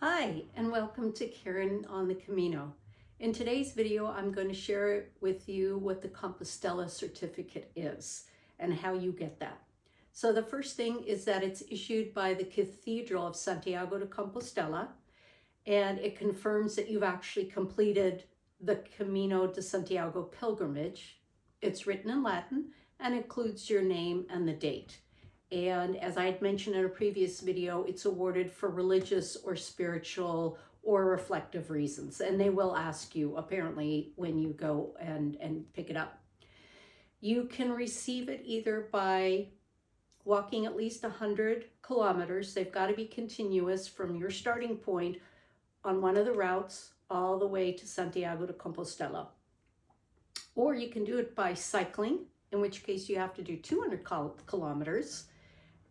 Hi, and welcome to Karen on the Camino. In today's video, I'm going to share with you what the Compostela certificate is and how you get that. So the first thing is that it's issued by the Cathedral of Santiago de Compostela, and it confirms that you've actually completed the Camino de Santiago pilgrimage. It's written in Latin and includes your name and the date. And as I had mentioned in a previous video, it's awarded for religious or spiritual or reflective reasons. And they will ask you, apparently, when you go and pick it up. You can receive it either by walking at least 100 kilometers. They've got to be continuous from your starting point on one of the routes all the way to Santiago de Compostela. Or you can do it by cycling, in which case you have to do 200 kilometers.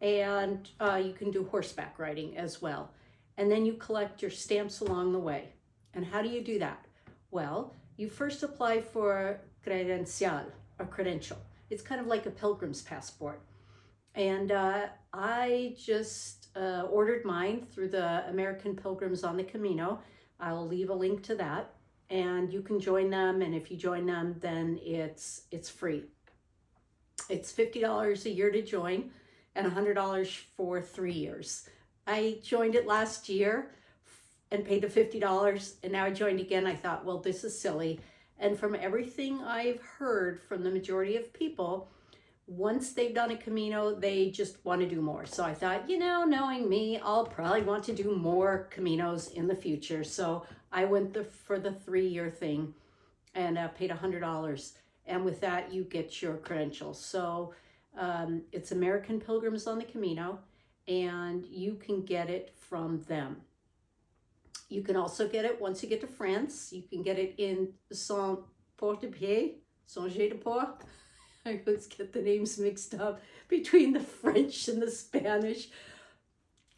And you can do horseback riding as well. And then you collect your stamps along the way. And how do you do that? Well, you first apply for credencial, a credential. It's kind of like a pilgrim's passport. And I just ordered mine through the American Pilgrims on the Camino. I'll leave a link to that. And you can join them. And if you join them, then it's free. It's $50 a year to join, and $100 for 3 years. I joined it last year and paid the $50, and now I joined again. I thought, well, this is silly. And from everything I've heard from the majority of people, once they've done a Camino, they just want to do more. So I thought, knowing me, I'll probably want to do more Caminos in the future. So I went for the 3-year thing and paid $100. And with that, you get your credentials. So it's American Pilgrims on the Camino, and you can get it from them. You can also get it once you get to France. You can get it in Saint-Port-de-Pied, Saint-Port. I always get the names mixed up between the French and the Spanish.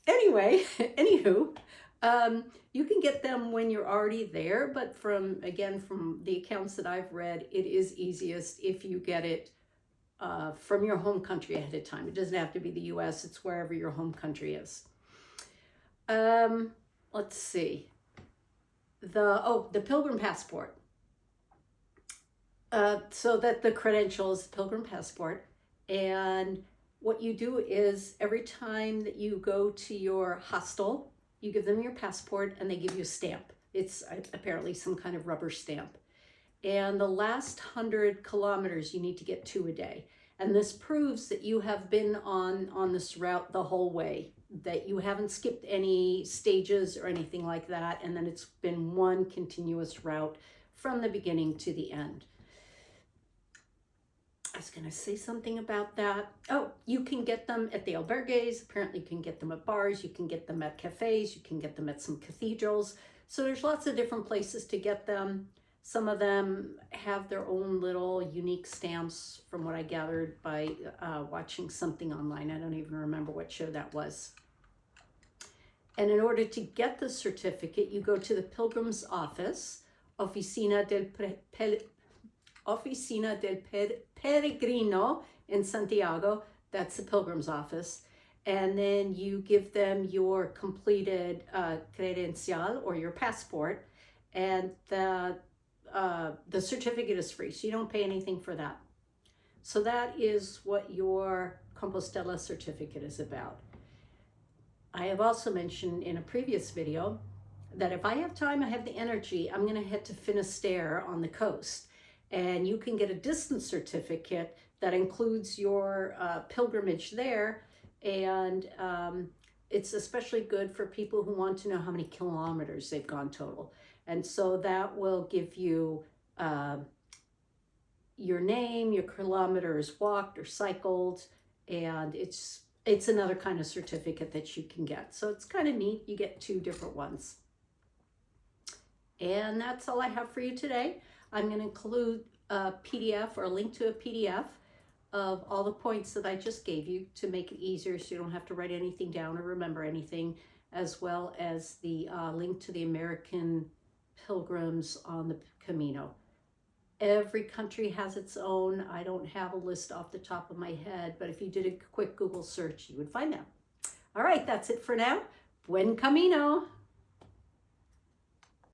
Anywho, you can get them when you're already there, but from the accounts that I've read, it is easiest if you get it from your home country ahead of time. It doesn't have to be the US, it's wherever your home country is. Let's see. The pilgrim passport. So that the credential is the pilgrim passport. And what you do is every time that you go to your hostel, you give them your passport and they give you a stamp. It's apparently some kind of rubber stamp. And the last 100 kilometers, you need to get 2 a day. And this proves that you have been on this route the whole way, that you haven't skipped any stages or anything like that. And then it's been one continuous route from the beginning to the end. I was going to say something about that. Oh, you can get them at the albergues. Apparently you can get them at bars. You can get them at cafes. You can get them at some cathedrals. So there's lots of different places to get them. Some of them have their own little unique stamps from what I gathered by watching something online. I don't even remember what show that was. And in order to get the certificate, you go to the Pilgrim's office, Oficina del Peregrino in Santiago. That's the Pilgrim's office. And then you give them your completed credencial or your passport, and the certificate is free, so you don't pay anything for that. So that is what your Compostela certificate is about. I have also mentioned in a previous video that if I have time, I have the energy, I'm going to head to Finisterre on the coast. And you can get a distance certificate that includes your pilgrimage there. And it's especially good for people who want to know how many kilometers they've gone total. And so that will give you your name, your kilometers walked or cycled, and it's another kind of certificate that you can get. So it's kind of neat. You get 2 different ones. And that's all I have for you today. I'm going to include a PDF or a link to a PDF of all the points that I just gave you to make it easier so you don't have to write anything down or remember anything, as well as the link to the American Pilgrims on the Camino. Every country has its own. I don't have a list off the top of my head, but if you did a quick Google search, you would find them. All right, that's it for now. Buen camino.